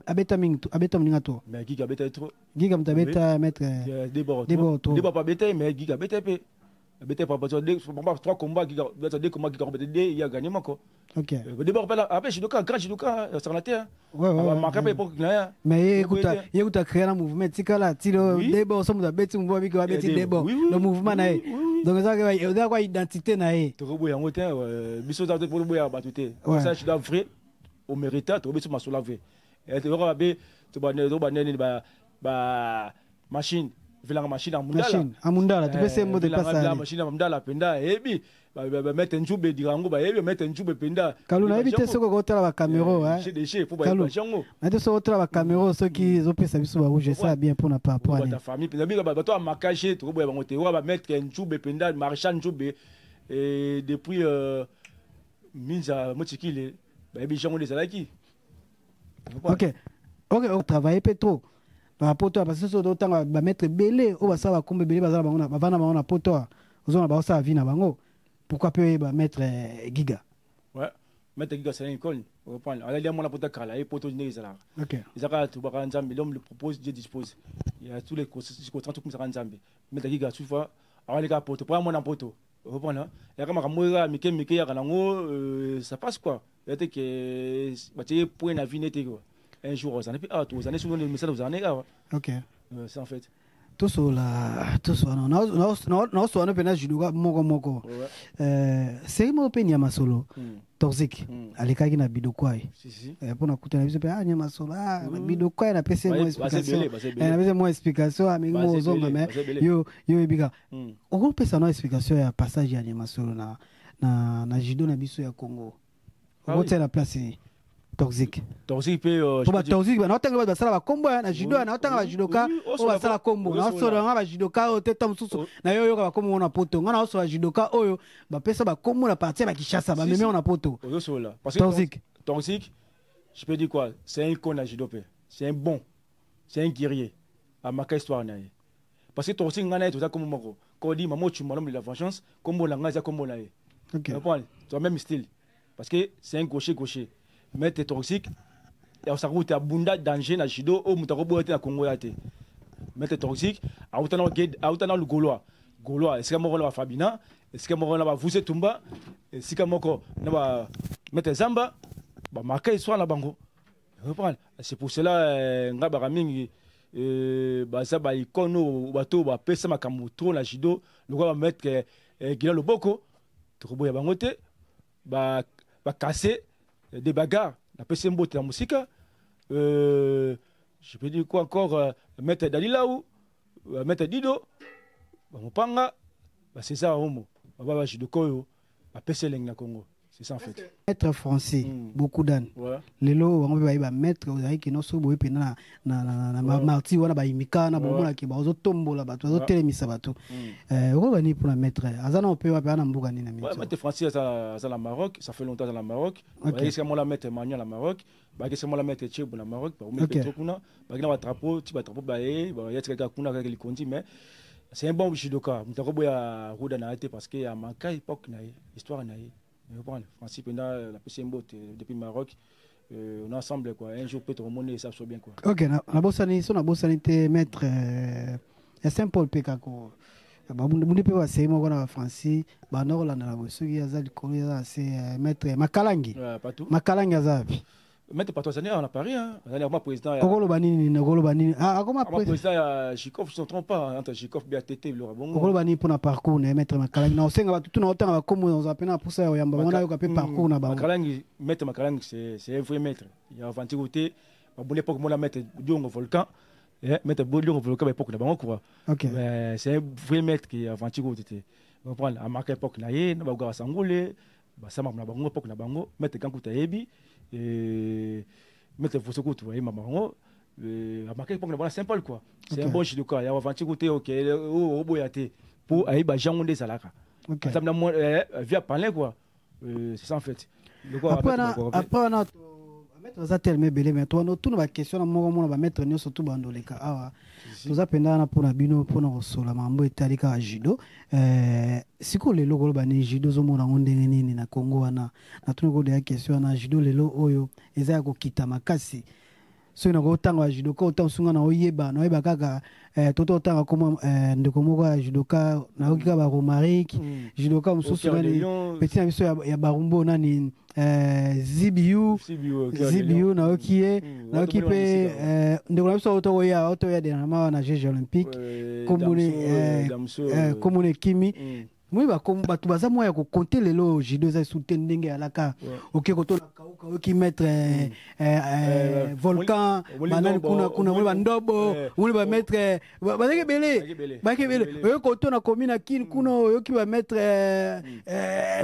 abeta mingi abeta mninga to mais giga beta trop giga mtabeta mettre debo pas beta mais giga beta pe beta pas trois combats giga deux combats giga beta il a gagné mako OK debo pas après judoka grand judoka sur la terre ouais marqué pas époque là mais écoute créer un mouvement tikala tilo debo somme da beti mbo biko abeti debo le mouvement na Donc ça a quoi identité na e. To boya ngote biso za pour boya batute. Ça je dois vrai au mérita to biso masola vrai. Et to ba be to ba ne ba machine vilanga machine amundala tu peux se mot de passer. La machine amundala penda ebi ba mettre njube dirango ba ebi mettre njube penda. Kaluna ebi te soko kotala ba caméra hein. Chez pour ba jango. Na te soko kotala ba caméra ceux qui opesa biso ba rouge ça bien pour na pas pour ta famille penda bi ba to makaje to boya ba ngote wa ba mettre njube penda marchand njube et depuis minza motikile ba ebi jango les alaki. OK, on travaille pas trop. Par rapport à parce que c'est d'autant va mettre belé au ça va comme belé bazala bangona va na bangona poto ozona ba ça vie na bango pourquoi peut ba mettre giga ouais mettre giga c'est une école on prend on a mon poto kala et poto ne zala OK izaka tu ba nzambe l'homme le propose Dieu dispose il y a tous les contrats tout comme ça nzambe mettre giga tu vois avant les gars poto pour mon poto on prend là et comme kamoira mike ya kanango ça passe quoi il était que ba tie point na vie n'était quoi un jour aux années puis aux années souvent les messages aux années là OK c'est en fait tout ça non so na pena judo moko c'est mo penya masolo toxique alekaki na bidokwai si pona kutana biso pe anya masolo bidokwai na pese mo explication na pese mo explication amengi mo zonga mais yo ebika oko pesa no explication ya passage ya masolo na judo na biso ya Congo oko tela place toxique pe toxique na otanga ba sala ba kombo na judo na otanga ba judoka o ba sala kombo na solo nga ba judoka o teta mususu na yo yo ba kombo na poto nga na so ba judoka oyo ba pesa ba kombo na partie ba Kishasa ba meme na poto oyo sola parce que toxique je peux dire quoi c'est un con à judo c'est un bon c'est un guerrier à ma histoire na parce que toxique nga na tout ça comme moko ko di mamo tu m'homme de la vengeance kombo la nga za kombo na OK tu as même style parce que c'est un gaucher mettre toxique et ça route à bunda danger na judo au mutako boete na Congo yate mettre toxique a utana le goloa est-ce que mo na Fabina est-ce que mo na ba Vuse Tumba est-ce que moko na ba mettre Zamba ba marquer soit na bango reprendre c'est pour cela ngaba kamingi ba ça ba ikono bato ba pesa makamuto na judo le ba mettre Gila Loboko to boya bango te ba casser des bagarres, la PC Mbote la musique, je peux dire quoi encore, mettre Dalilaou, mettre Dido, Mopanga, c'est ça, Homo, Jidoko, la PC Leng Congo, c'est ça en fait. Maître français, beaucoup d'années. Les lots, on va mettre, vous savez, qui n'ont pas pu na marti, on a ba imika, na bomona qui ba ozo tombo la bato, ozo telemisa bato. On va ni pour la mettre. Azana on peut pas na mbuga ni na mito. Maître français à la Maroc, ça fait longtemps dans la Maroc. Est-ce que moi la mettre Emmanuel à la Maroc, bah qu'est-ce que moi la mettre Tchèque na Maroc, bah on met trop kuna, bah na drapeau, tu drapeau bah y a quelqu'un kuna avec les conti mais c'est un bon judoka. Mutako boya roda na été parce que à Maka époque na histoire na Francis pendant la PCMBO depuis Maroc on est ensemble quoi un jour peut-être remonter ça soit bien quoi. OK na bosani so na bosani te maître ya Saint-Paul Pekako ba mundi pe wa sema ko na Francis ba na Rolanda na bosuki ya zali ko ya c'est maître Makalangi Makalangi azabi mettre pas toi on a Paris hein dernièrement président Okolo banini comment président ya Chikov je ne trompe pas entre Chikov BATT le rabongo Okolo banini pour na parcours na mettre Makalangi na osenga tout na otanga comme on appelle pour ça ya mbona yo ka pe parcours na ba Makalangi mettre Makalangi c'est un vrai maître il y a aventure côté ba bonne époque moi mettre Diongo Volcan et mettre Diongo Volcan époque na bango quoi OK c'est un vrai maître qui aventure côté on prend à marque époque na ye na ba ga sangole ba sama na bango époque na bango mettre Kankuta yebi et mettre Fosoko tu vois mamango à marquer pour le Saint-Paul quoi c'est un bon judoka il y a aventure côté OK au boyate pour aller ba jango des salaka ça me moi via parler quoi c'est ça en fait après on a mettre ça tellement belé mais toi nous tout va question na mo va mettre nous surtout bandoleka awa tuza pendana pour na bino pour na sola mambo etalika judo siko lelo ko bani judo zo mona ndenge nini na Congo wana na tuna ko de question na judo lelo oyo eza ko kita makasi so na kotanga judoka autant sunga na oyeba kaka toto otanga koma ndeko moko ya judoka na okika ba Romaric judoka mususu nani petit na biso ya barumbo nani Zibiu na okie na okipe ndeko na biso oto ya dernièrement na Jeux olympiques komune Kimi moi bato baza moya ya kokonte lelo judo eza soute ndenge alaka oke kotona kauka oki mettre volcan banani kuna moi bandobo moi ba mettre bazake bele oyo kotona komina kini kuna oyoki ba mettre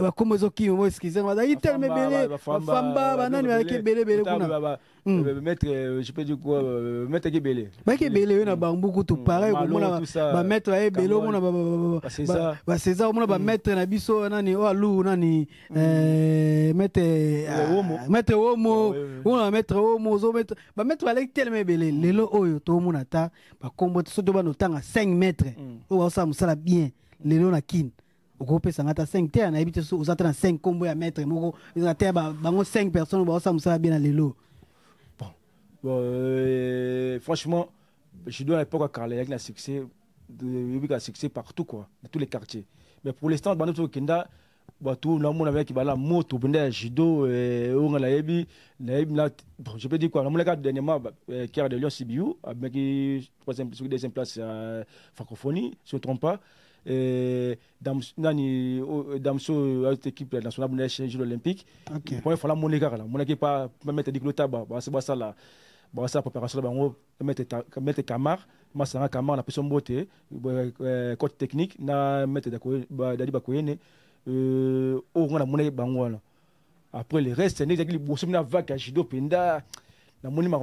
bakomo zoki mo excusez bazaki tellement bele bafamba banani bazake bele kuna mettre je peux dire quoi mettre kebele yo na bambuku tout pareil komona ba mettre bele omona ba César omona ba mettre na biso nani o alu nani mettre homo omona mettre homo zo mettre ba mettre avec tellement bele lelo oyo to omona ta ba kombo so to ba no tanga 5 mètres o ba sa musala bien lelo na kin okopesa ngata 5 terre na ebite so ozata na 5 kombo ya mètre moko na terre bango 5 personnes ba sa musala bien na lelo. Franchement, je dois à l'époque à Carlet avec un succès, succès partout quoi, dans tous les quartiers. Mais pour l'instant, dans notre Kenda, tout le monde avec qui va la moto, bende judo, on a la ebi, je peux dire quoi, dans mon cas dernièrement, qui a de Lyon Sibiu, avec qui troisième place francophonie, si je ne me trompe pas. Dans cette équipe nationale des Jeux olympiques, il faut la monnaie là, mon équipe pas mettre des clotas, c'est ça là. Bon, ça préparation là, on mettre Camar, moi c'est un Camar, on a plus son beauté, coach technique, na mettre Dadi Bakoyene, on a monnaie bangola. Après le reste, c'est des équipes qui sont vagues à judo penda. La monnaie m'a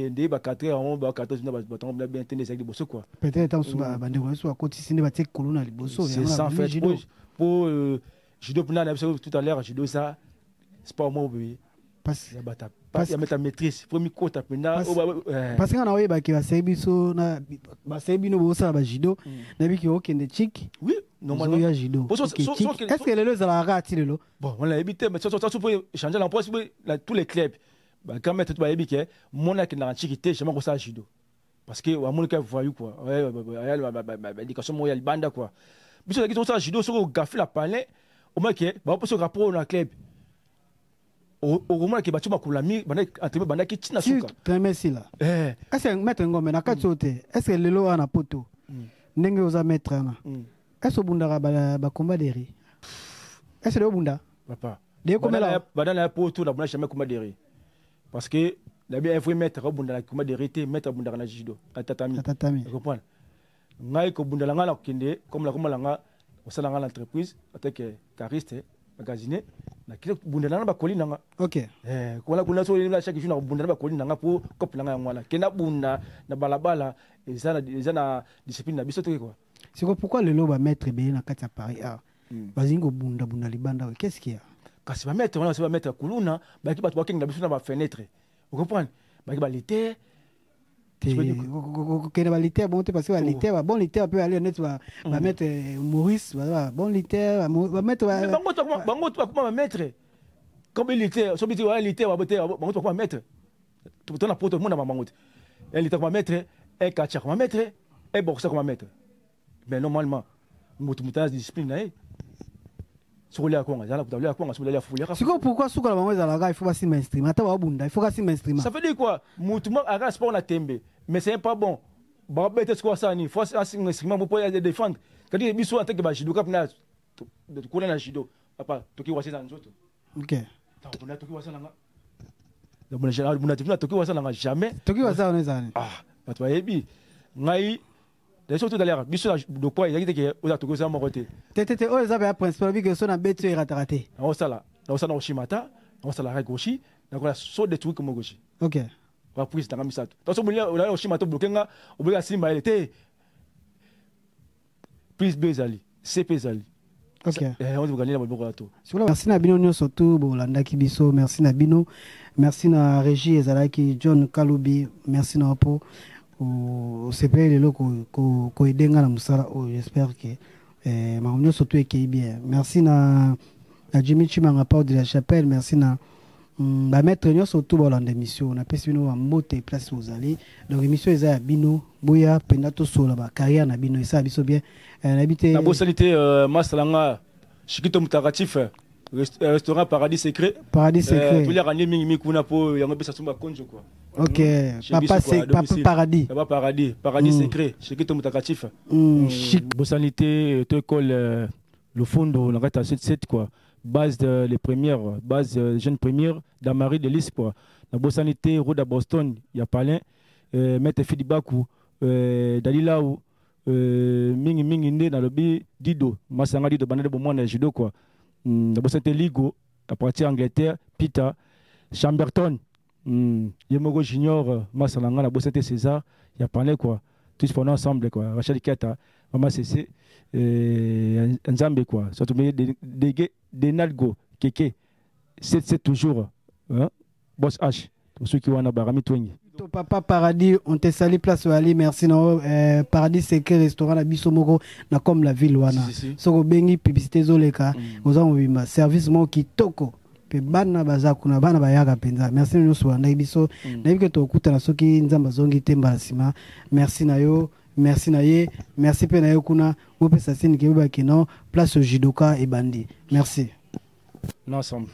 des 4 heures, on va 14 heures, bien tenir des bosso quoi. Peut-être en sous-bas, soit côté ciné, batek colonna les bosso. C'est ça en fait. Pour judo penda, tout à l'heure, judo ça, c'est pas moi oui. Parce qu'il y a ta maîtrise, premier côté penda. Parce qu'on a eu bah qui va servir so na bah servir nos bossa bah judo, n'abi qui aucun des chic. Oui, normalement. Il y a judo. Est-ce que les deux à la rate le bon, on l'a évité, mais ça pour changer l'emploi tous les clubs. Bah quand même tu vas éviter mon a qui n'a chiquité jamais ça judo parce que wa mon ka voyou quoi éducation moyenne banda quoi biso la qui ça judo sur gafi la palais au moins que ba pour ce rapport dans club au moins que ba tu makulami banda entre banda qui tina suka merci là est-ce que mettre ngombe na katsote est-ce que lelo ana poto ndenge oza mettre na est-ce bunda ba combat de riz est-ce le bunda papa de comme là banda na poto na bunda jamais combat de riz parce que la bien il faut mettre bunda la combat de riz mettre bunda na judo tatami tu comprends ngai ko bunda la ngala kende comme la nga osala nga l'entreprise attaque cariste magazine na kile bunda na ba kolina nga OK kuna so la chaque jour na bunda na ba kolina nga pour couple nga ngwana kena bunda na balabala ezana discipline na biso to quoi c'est pourquoi le loba mettre be na kati ya Paris bazingo bunda libanda qu'est-ce qu'il y a kasi ba mettre on va mettre kuluna ba ki ba to kinga biso na ba fenêtre vous comprenez ba ki ba lité que ba lité bon parce que ba lité bon lité peut aller net va mettre Maurice bon lité va mettre bango to comment mettre comme lité so biti wa lité va boter bango to comment mettre tout na poto mona bango elle lité comment mettre et kacha comment mettre et boxer comment mettre mais normalement mutumutaz discipline là sur les akons là pour les akons sur les fouiller c'est pourquoi sous la maman là il faut pas si mainstream attends wa bunda il faut pas si mainstream ça veut dire quoi mutumang aga sport na tembe mais c'est pas bon ba bête quoi ça ni faut si mainstream pour pouvoir défendre quand il biso attaque ba judo cap na de couler na judo papa toki wasi na nzoto OK on a toki wasi na nga la bonne général buna toki wasi na nga jamais toki wasi on est ça pas toi yebi ngai d'ailleurs tout à l'heure biso de quoi il y a que on a toki ça mon côté tete o za ba principal bi que so na betu e raté on ça là on shimata on ça la gauche donc on saut des trucs comme gauche OK va prise dans misato donc on là on shimata bloquenga on va simba elle était prise bezali CP zali OK on va gagner la bonne to merci na bino nyonso to bolanda ki biso merci na bino merci na régie ezalaki John Kalubi merci na po au CP le ko edenga na musala j'espère que maunyo surtout est bien merci na Jimmy Chimanga Pau de la Chapelle merci na maître nyonso tout bolanda émission on appelle bino wa mbote place aux allez donc émission eza ya bino boya penda to sola ba carrière na bino esa biso bien n'habite na bosalité masalanga Chikito Mutakatif restaurant Paradis Secret tous les rani mingi kuna po yango pesa sumba konjo quoi. OK, papa c'est papa Paradis. Papa Paradis Secret Chikito Mutakatif. Bosalité to école le fond on arrête à 77 quoi. Base les premières base jeune première d'Amari de Lys quoi. La Bosalité route à Boston, il y a Palin mettre Fidibaku Dalila ou mingi né dans le bi Dido Masanga Dido banade bon moi judo quoi. La Bosalité Ligo à partir Angleterre Peter Chamberton Yemogo Junior Masalanga la Bosalité César il y a Palin quoi. Tous pendant ensemble quoi. Rachel Keta Mama CC Nzambe quoi. Surtout des Nalgo Keke c'est toujours hein? Boss H pour ceux qui ont un barami twingi. Papa Paradis, on te salue place Ali, merci no Paradis Secret restaurant na Bisomoko na comme la ville wana. Soko bengi publicité zoleka, oza mobimba service mo kitoko. Pe bana baza kuna bana bayaga penza. Merci no so na biso. Na yebike to kuta na soki nzamba zongi temba sima. Merci na yo. Merci na ye, merci pe na yo kuna wo pesa sini ke ba kino place Jidoka et Bandi. Merci. Ensemble.